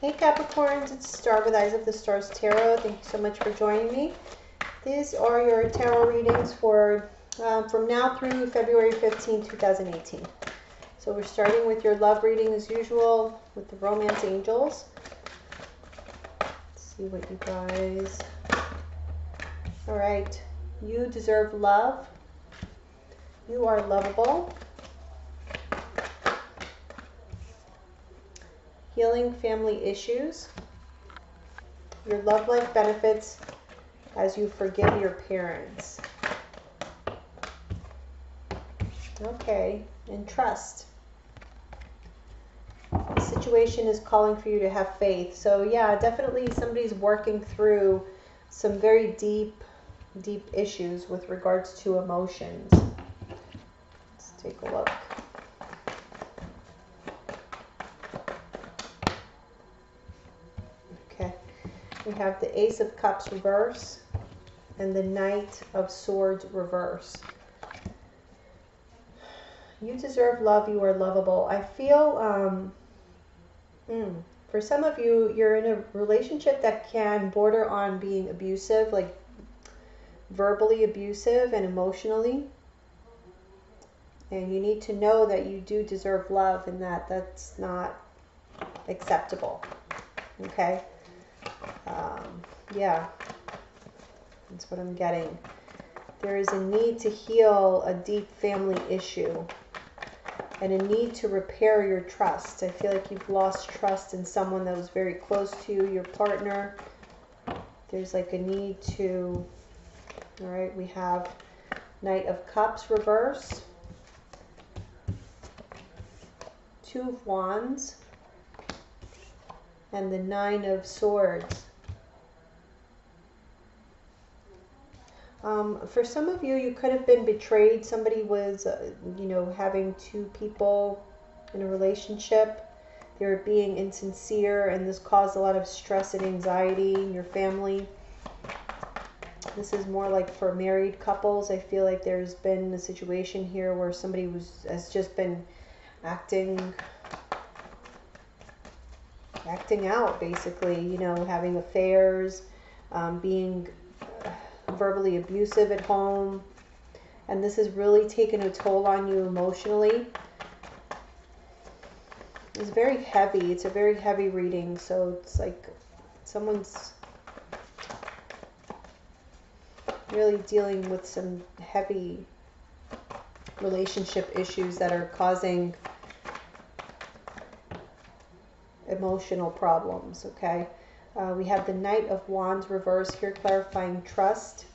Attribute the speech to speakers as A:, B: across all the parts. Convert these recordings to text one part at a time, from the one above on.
A: Hey Capricorns, it's Star with Eyes of the Stars Tarot. Thank you so much for joining me. These are your tarot readings for from now through February 15, 2018. So we're starting with your love reading as usual with the romance angels. Let's see what you guys... All right, you deserve love. You are lovable. Healing family issues. Your love life benefits as you forgive your parents. Okay, and trust. The situation is calling for you to have faith. So yeah, definitely somebody's working through some very deep issues with regards to emotions. Let's take a look. We have the Ace of Cups reverse and the Knight of Swords reverse. You deserve love. You are lovable. I feel for some of you, you're in a relationship that can border on being abusive, like verbally abusive and emotionally. And you need to know that you do deserve love and that that's not acceptable. Okay? Yeah, that's what I'm getting. There is a need to heal a deep family issue and a need to repair your trust. I feel like you've lost trust in someone that was very close to you, your partner. There's like a need to, all right, we have Knight of Cups reverse, Two of Wands, and the Nine of Swords. For some of you, you could have been betrayed. Somebody was, having two people in a relationship. They were being insincere, and this caused a lot of stress and anxiety in your family. This is more like for married couples. I feel like there's been a situation here where somebody has just been acting out, basically, having affairs, being verbally abusive at home, and this has really taken a toll on you emotionally. It's very heavy. It's a very heavy reading, so it's like someone's really dealing with some heavy relationship issues that are causing emotional problems. Okay, we have the Knight of Wands reverse here, clarifying trust.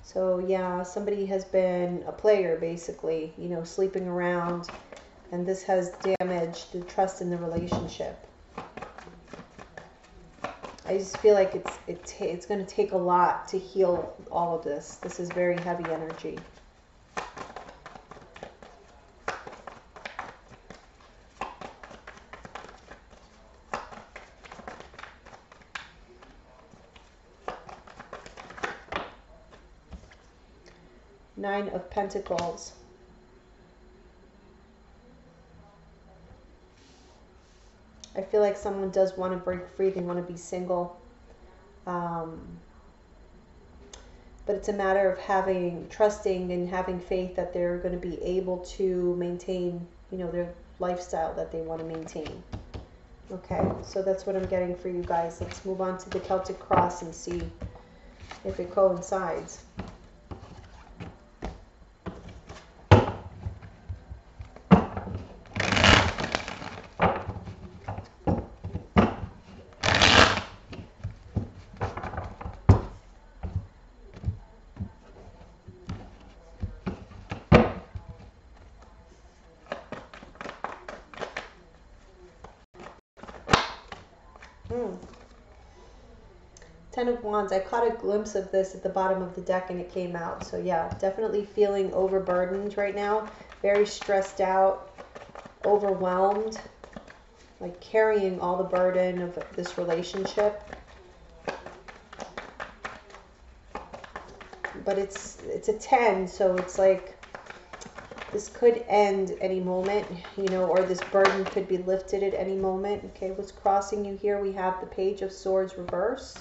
A: So yeah, somebody has been a player, basically, sleeping around, and this has damaged the trust in the relationship. I just feel like it's going to take a lot to heal all of this. This is very heavy energy. Nine of Pentacles. I feel like someone does want to break free. They want to be single. But it's a matter of trusting and having faith that they're going to be able to maintain, their lifestyle that they want to maintain. Okay, so that's what I'm getting for you guys. Let's move on to the Celtic Cross and see if it coincides. Ten of Wands. I caught a glimpse of this at the bottom of the deck and it came out. So yeah, definitely feeling overburdened right now. Very stressed out, overwhelmed, like carrying all the burden of this relationship. But it's a 10, so it's like This could end any moment, you know, or this burden could be lifted at any moment. Okay, what's crossing you here? We have the Page of Swords reverse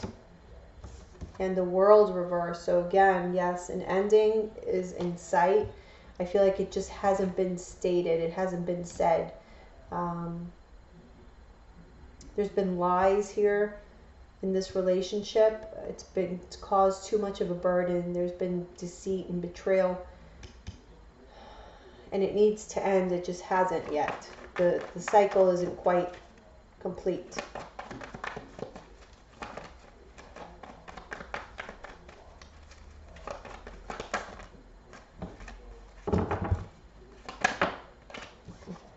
A: and the World reverse. So again, yes, an ending is in sight. I feel like it just hasn't been stated. It hasn't been said. There's been lies here in this relationship. It's caused too much of a burden. There's been deceit and betrayal. And it needs to end. It just hasn't yet. The cycle isn't quite complete.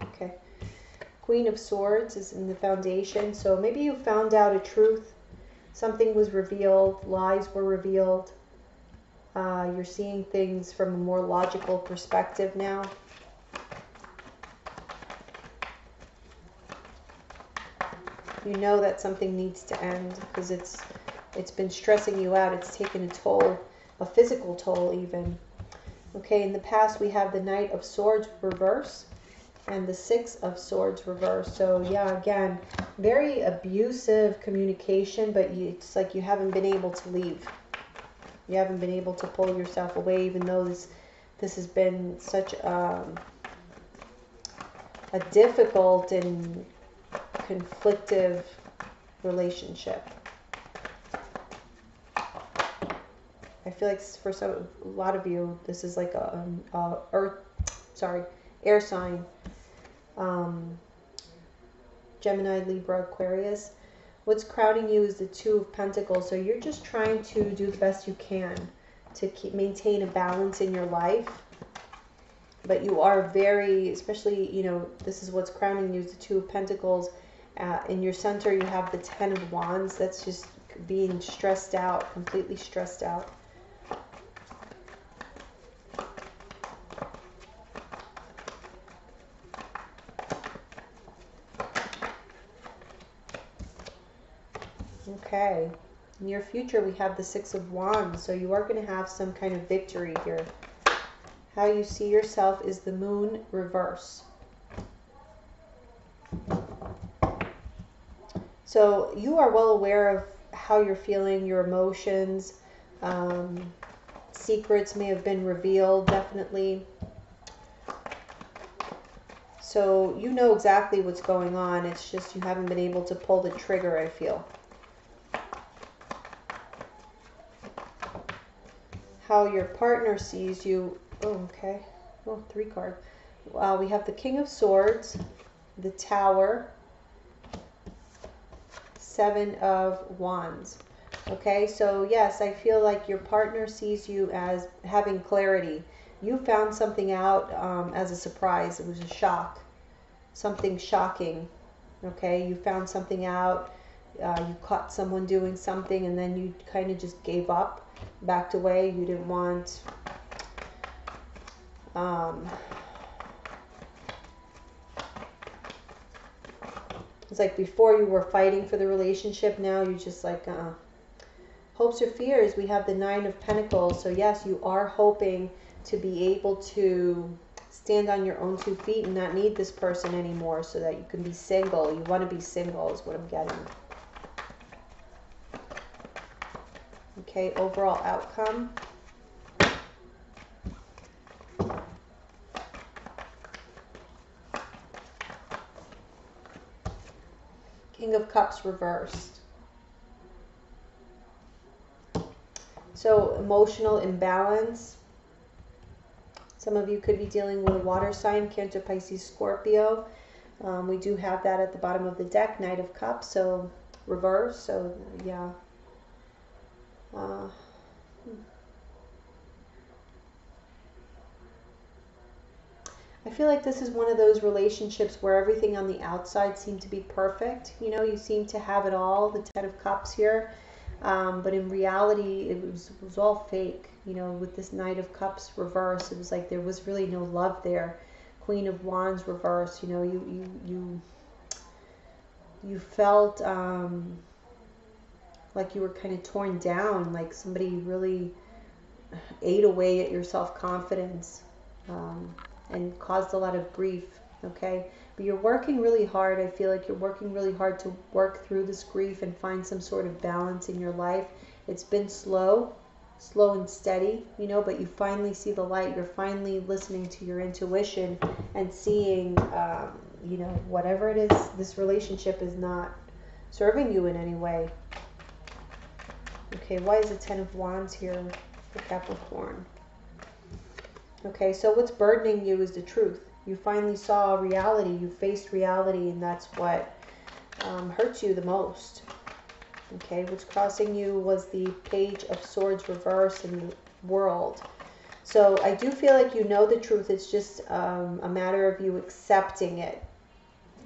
A: Okay. Queen of Swords is in the foundation. So maybe you found out a truth. Something was revealed. Lies were revealed. You're seeing things from a more logical perspective now. You know that something needs to end because it's been stressing you out. It's taken a toll, a physical toll even. Okay, in the past we have the Knight of Swords reverse and the Six of Swords reverse. So yeah, again, very abusive communication, but it's like you haven't been able to leave. You haven't been able to pull yourself away, even though this has been such a difficult and conflictive relationship. I feel like for a lot of you, this is like a air sign. Gemini, Libra, Aquarius. What's crowding you is the Two of Pentacles. So you're just trying to do the best you can to maintain a balance in your life. But you are very, especially, you know, this is what's crowning you is the Two of Pentacles. In your center, you have the Ten of Wands. That's just being stressed out, completely stressed out. Okay. In your future, we have the Six of Wands. So you are going to have some kind of victory here. How you see yourself is the Moon reverse. So you are well aware of how you're feeling, your emotions. Secrets may have been revealed, definitely. So you know exactly what's going on. It's just you haven't been able to pull the trigger, I feel. How your partner sees you. Oh, okay. Oh, 3 cards. We have the King of Swords, the Tower, Seven of Wands. Okay, so yes, I feel like your partner sees you as having clarity. You found something out as a surprise. It was a shock, something shocking. Okay, you found something out. You caught someone doing something, and then you kind of just gave up, backed away. You didn't want it's like before you were fighting for the relationship. Now you just like hopes or fears. We have the Nine of Pentacles. So yes, you are hoping to be able to stand on your own 2 feet and not need this person anymore, so that you can be single. You want to be single is what I'm getting. Okay, overall outcome. King of Cups reversed. So emotional imbalance. Some of you could be dealing with a water sign, Cancer, Pisces, Scorpio. We do have that at the bottom of the deck, Knight of Cups, so reverse. So yeah. I feel like this is one of those relationships where everything on the outside seemed to be perfect. You know, you seem to have it all, the Ten of Cups here. But in reality, it was all fake. You know, with this Knight of Cups reverse, it was like there was really no love there. Queen of Wands reverse, you know, you felt like you were kind of torn down, like somebody really ate away at your self-confidence. and caused a lot of grief, okay? But you're working really hard. I feel like you're working really hard to work through this grief and find some sort of balance in your life. It's been slow and steady, you know, but you finally see the light. You're finally listening to your intuition and seeing, you know, whatever it is, this relationship is not serving you in any way. Okay, why is the Ten of Wands here for Capricorn? Okay, so what's burdening you is the truth. You finally saw reality. You faced reality, and that's what hurts you the most. Okay, what's crossing you was the Page of Swords reverse in the World. So I do feel like you know the truth. It's just a matter of you accepting it.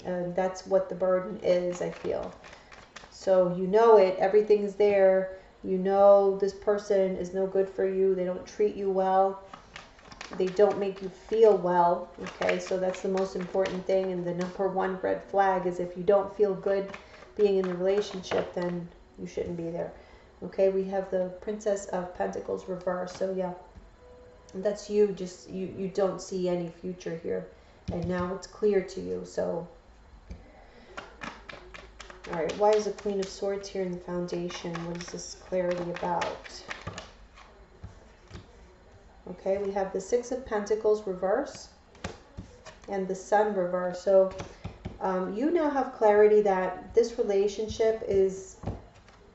A: And that's what the burden is, I feel. So you know it. Everything's there. You know this person is no good for you. They don't treat you well. They don't make you feel well. Okay, so that's the most important thing. And the number one red flag is if you don't feel good being in the relationship, then you shouldn't be there. Okay, we have the Princess of Pentacles reverse. So yeah, that's you. Just you don't see any future here, and now it's clear to you. So all right, why is the Queen of Swords here in the foundation? What is this clarity about? Okay, we have the Six of Pentacles reverse and the Sun reverse. So you now have clarity that this relationship is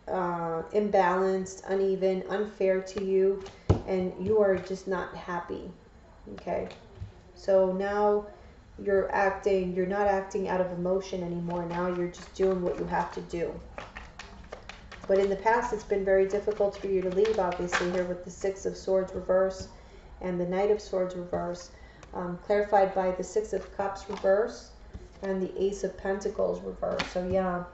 A: imbalanced, uneven, unfair to you, and you are just not happy. Okay, so now you're not acting out of emotion anymore. Now you're just doing what you have to do. But in the past, it's been very difficult for you to leave, obviously, here with the Six of Swords reverse and the Knight of Swords reverse, clarified by the Six of Cups reverse and the Ace of Pentacles reverse. So yeah,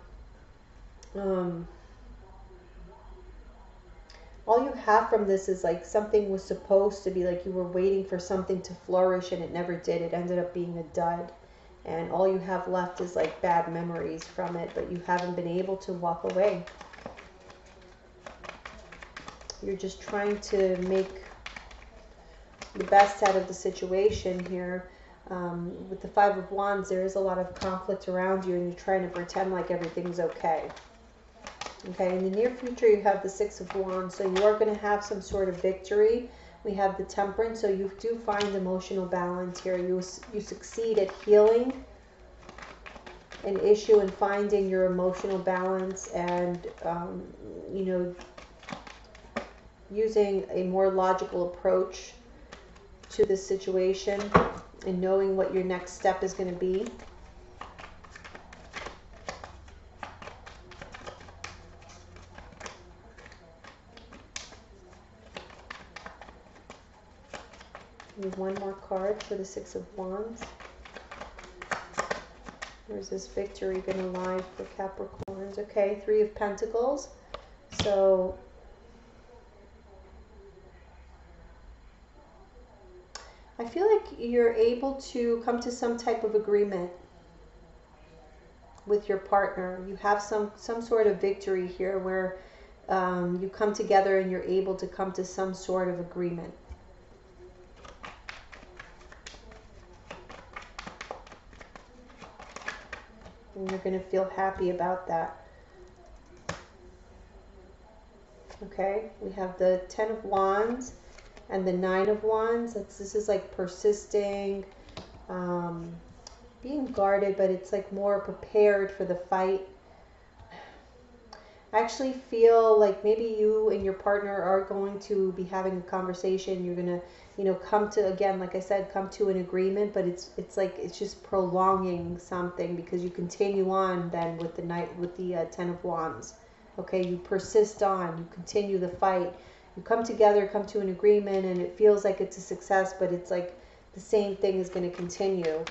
A: all you have from this is like something was supposed to be, like you were waiting for something to flourish and it never did. It ended up being a dud. And all you have left is like bad memories from it, but you haven't been able to walk away. You're just trying to make the best out of the situation here. With the Five of Wands, there is a lot of conflict around you and you're trying to pretend like everything's okay. Okay, in the near future, you have the Six of Wands, so you are going to have some sort of victory. We have the Temperance, so you do find emotional balance here. You succeed at healing an issue and finding your emotional balance and, you know, using a more logical approach to this situation and knowing what your next step is going to be. Need one more card for the Six of Wands. Where's this victory going to lie for Capricorns? Okay, Three of Pentacles. So I feel like you're able to come to some type of agreement with your partner. You have some sort of victory here where you come together and you're able to come to some sort of agreement. And you're going to feel happy about that. Okay, we have the Ten of Wands and the Nine of Wands. This is like persisting, being guarded, but it's like more prepared for the fight. I actually feel like maybe you and your partner are going to be having a conversation. You're going to, you know, come to, again, like I said, come to an agreement, but it's like it's just prolonging something because you continue on then with the Ten of Wands. Okay, you persist on, you continue the fight. You come together, come to an agreement, and it feels like it's a success, but it's like the same thing is going to continue.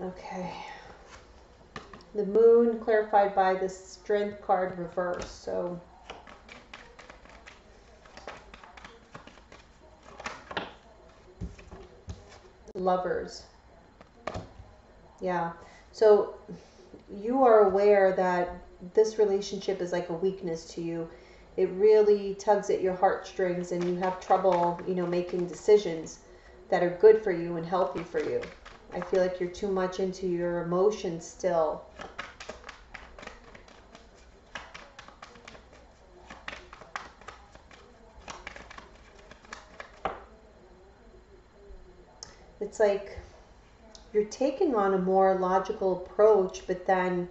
A: Okay. The Moon clarified by the Strength card reverse. So Lovers. Yeah. So you are aware that this relationship is like a weakness to you. it really tugs at your heartstrings and you have trouble, you know, making decisions that are good for you and healthy for you. I feel like you're too much into your emotions still. It's like you're taking on a more logical approach, but then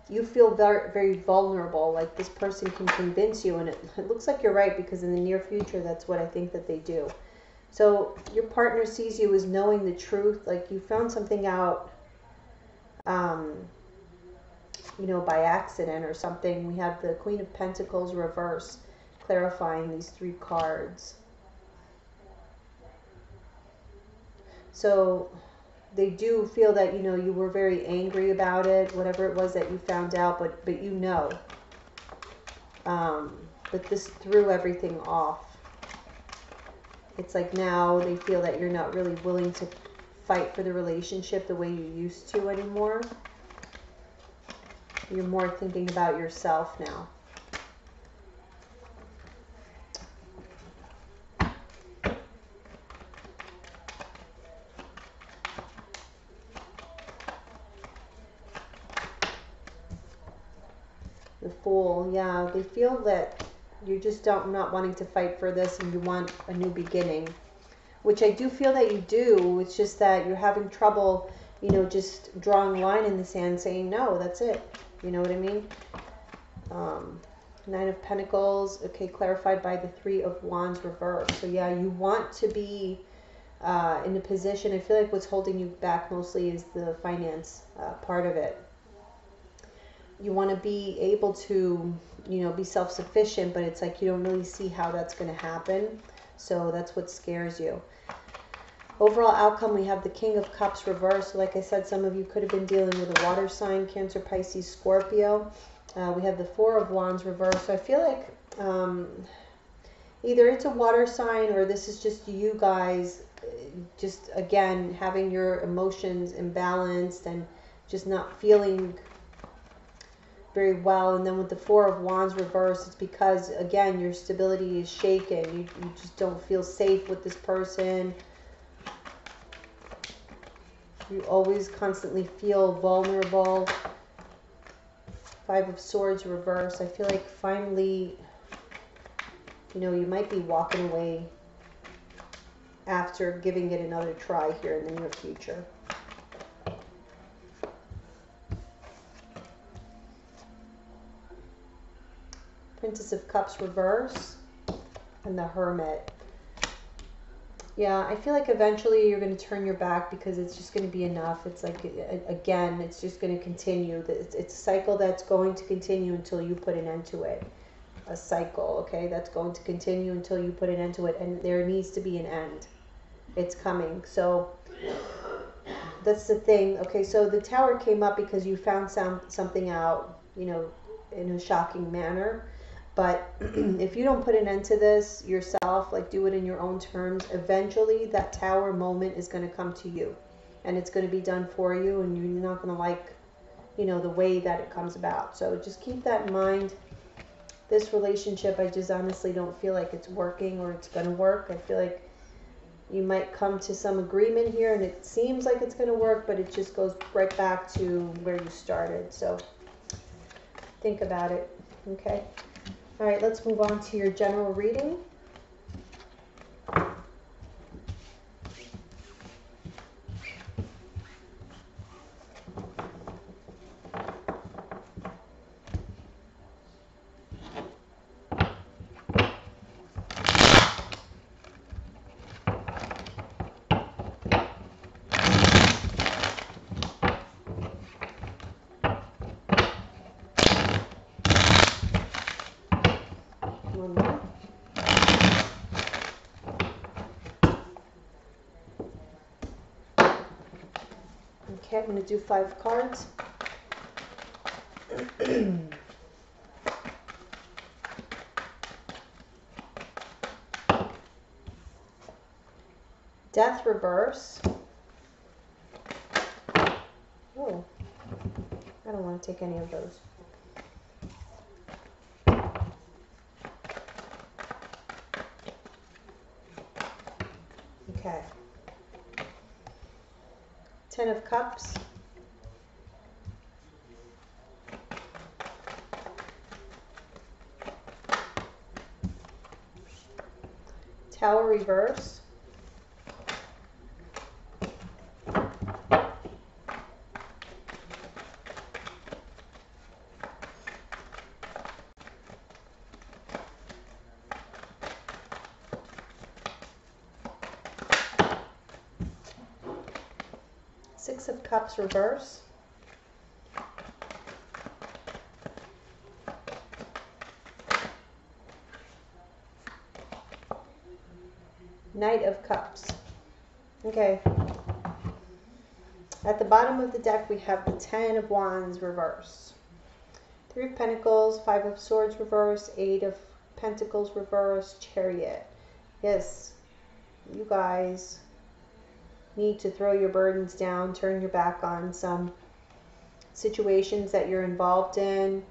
A: you feel very, very vulnerable. Like this person can convince you, and it looks like you're right, because in the near future, that's what I think that they do. So your partner sees you as knowing the truth, like you found something out, you know, by accident or something. We have the Queen of Pentacles reverse, clarifying these three cards. So they do feel that, you know, you were very angry about it, whatever it was that you found out, but you know. But this threw everything off. It's like now they feel that you're not really willing to fight for the relationship the way you used to anymore. You're more thinking about yourself now. The Fool, yeah, they feel that you just not wanting to fight for this and you want a new beginning, which I do feel that you do. It's just that you're having trouble, you know, just drawing a line in the sand saying, no, that's it. You know what I mean? Nine of Pentacles, okay, clarified by the Three of Wands reverse. So yeah, you want to be in a position. I feel like what's holding you back mostly is the finance part of it. You want to be able to, you know, be self-sufficient, but it's like you don't really see how that's going to happen. So that's what scares you. Overall outcome, we have the King of Cups reversed. Like I said, some of you could have been dealing with a water sign, Cancer, Pisces, Scorpio. We have the Four of Wands reversed. So I feel like either it's a water sign or this is just you guys just, again, having your emotions imbalanced and just not feeling very well. And then with the Four of Wands reversed, it's because, again, your stability is shaken. You just don't feel safe with this person. You always constantly feel vulnerable. Five of Swords reversed. I feel like finally, you know, you might be walking away after giving it another try here in the near future. Princess of Cups reverse and the Hermit. Yeah, I feel like eventually you're going to turn your back because it's just going to be enough. It's like, again, it's just going to continue. It's a cycle that's going to continue until you put an end to it. A cycle, okay, that's going to continue until you put an end to it. And there needs to be an end. It's coming. So that's the thing. Okay, so the Tower came up because you found something out, you know, in a shocking manner. But if you don't put an end to this yourself, like do it in your own terms, eventually that Tower moment is going to come to you. And it's going to be done for you, and you're not going to like, you know, the way that it comes about. So just keep that in mind. This relationship, I just honestly don't feel like it's working or it's going to work. I feel like you might come to some agreement here, and it seems like it's going to work, but it just goes right back to where you started. So think about it, okay? All right, let's move on to your general reading. One more. Okay, I'm going to do 5 cards. Death reverse. Oh, I don't want to take any of those. Okay. 10 of Cups. Tower reverse. Six of Cups reverse. Knight of Cups. Okay. At the bottom of the deck, we have the 10 of Wands reverse. 3 of Pentacles, 5 of Swords reverse, 8 of Pentacles reverse, Chariot. Yes, you guys need to throw your burdens down, turn your back on some situations that you're involved in,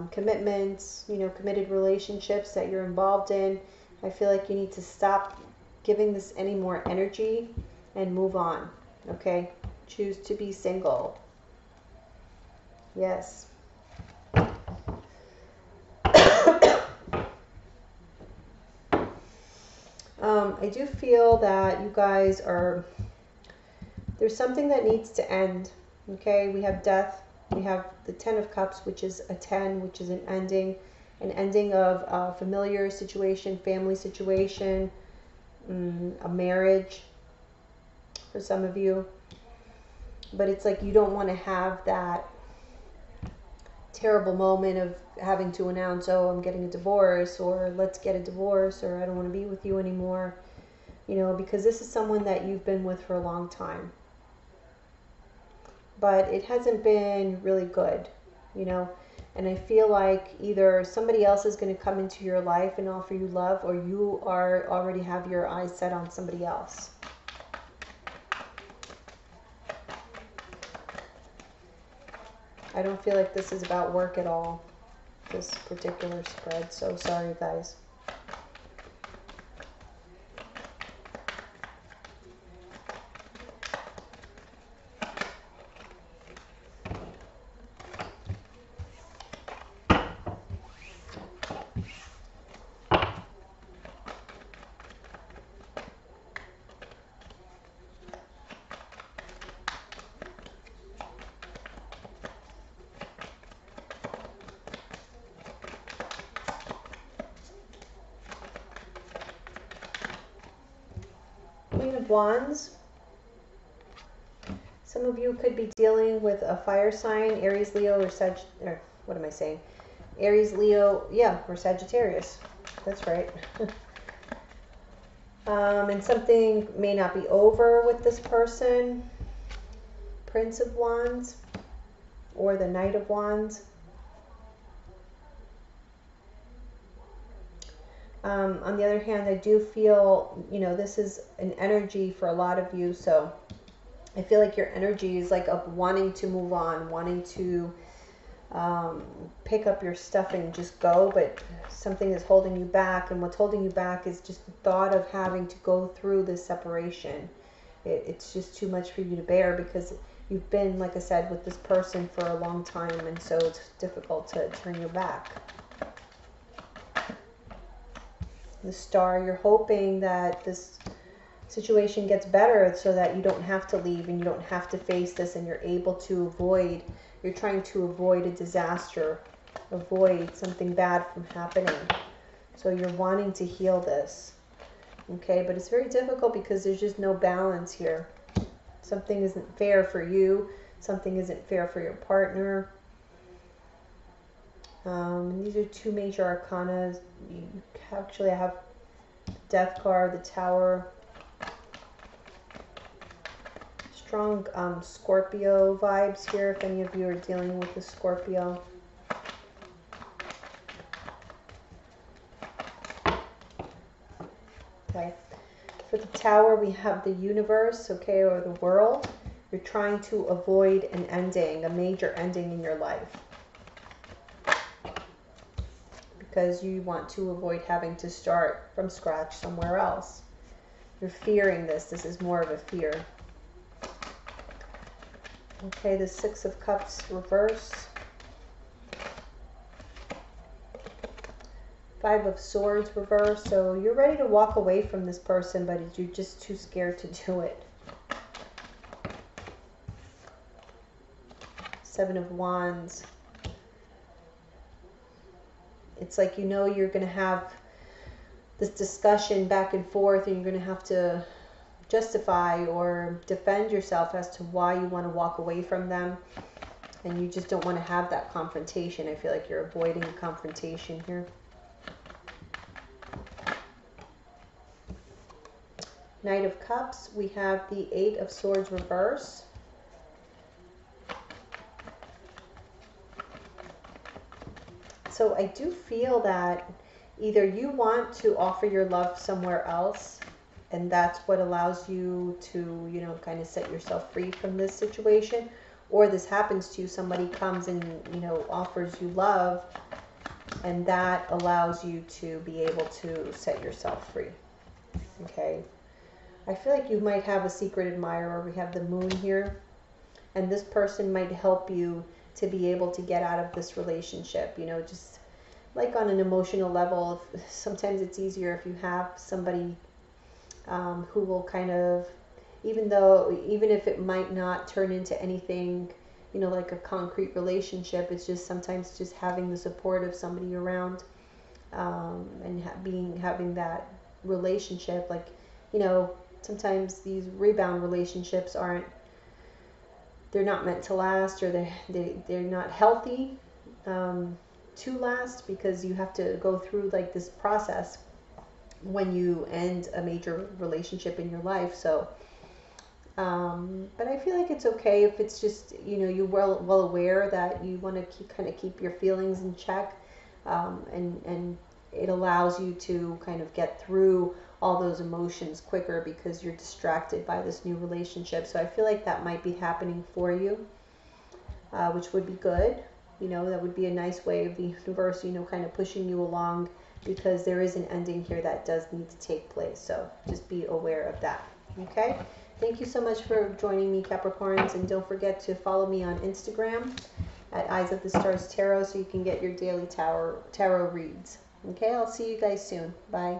A: commitments, committed relationships that you're involved in. I feel like you need to stop giving this any more energy and move on, okay? Choose to be single. Yes. I do feel that you guys there's something that needs to end, okay? We have death. We have the 10 of Cups, which is a 10, which is an ending of a familiar situation, family situation, a marriage for some of you. But it's like you don't want to have that terrible moment of having to announce, oh, I'm getting a divorce, or let's get a divorce, or I don't want to be with you anymore, because this is someone that you've been with for a long time. But it hasn't been really good, and I feel like either somebody else is going to come into your life and offer you love, or you already have your eyes set on somebody else. I don't feel like this is about work at all, this particular spread, so sorry guys. Queen of Wands. Some of you could be dealing with a fire sign, Aries, Leo, or what am I saying? Aries, Leo, yeah, or Sagittarius. That's right. And something may not be over with this person. Prince of Wands or the Knight of Wands. On the other hand, I do feel, this is an energy for a lot of you. So I feel like your energy is like of wanting to move on, wanting to pick up your stuff and just go, but something is holding you back. And what's holding you back is just the thought of having to go through this separation. It's just too much for you to bear because you've been, like I said, with this person for a long time, and so it's difficult to turn your back. The Star, you're hoping that this situation gets better so that you don't have to leave and you don't have to face this, and you're able to avoid, you're trying to avoid a disaster, avoid something bad from happening. So you're wanting to heal this, okay? But it's very difficult because there's just no balance here. Something isn't fair for you, something isn't fair for your partner. These are two major arcana. Actually, I have Death card, the Tower. Strong Scorpio vibes here if any of you are dealing with the Scorpio. Okay. For the Tower, we have the universe, okay, or the world. You're trying to avoid an ending, a major ending in your life, because you want to avoid having to start from scratch somewhere else. You're fearing this. This is more of a fear. Okay, the Six of Cups reverse. Five of Swords reverse. So you're ready to walk away from this person, but you're just too scared to do it. Seven of Wands. It's like you know you're going to have this discussion back and forth, and you're going to have to justify or defend yourself as to why you want to walk away from them, and you just don't want to have that confrontation. I feel like you're avoiding a confrontation here. Knight of Cups, we have the Eight of Swords reverse. So I do feel that either you want to offer your love somewhere else, and that's what allows you to, you know, kind of set yourself free from this situation, or this happens to you, somebody comes and, you know, offers you love, and that allows you to be able to set yourself free. Okay. I feel like you might have a secret admirer. We have the Moon here, and this person might help you to be able to get out of this relationship, you know, just like on an emotional level. Sometimes it's easier if you have somebody who will kind of, even if it might not turn into anything, you know, like a concrete relationship, it's just sometimes just having the support of somebody around, and having that relationship. Like, you know, sometimes these rebound relationships they're not meant to last, or they're not healthy to last, because you have to go through like this process when you end a major relationship in your life. So but I feel like it's okay if it's just, you know, you're well aware that you want to kind of keep your feelings in check, and it allows you to kind of get through all those emotions quicker because you're distracted by this new relationship. So I feel like that might be happening for you, which would be good. You know, that would be a nice way of the universe, you know, kind of pushing you along, because there is an ending here that does need to take place. So just be aware of that. Okay. Thank you so much for joining me, Capricorns, and don't forget to follow me on Instagram at Eyes of the Stars Tarot, so you can get your daily tarot reads. Okay, I'll see you guys soon. Bye.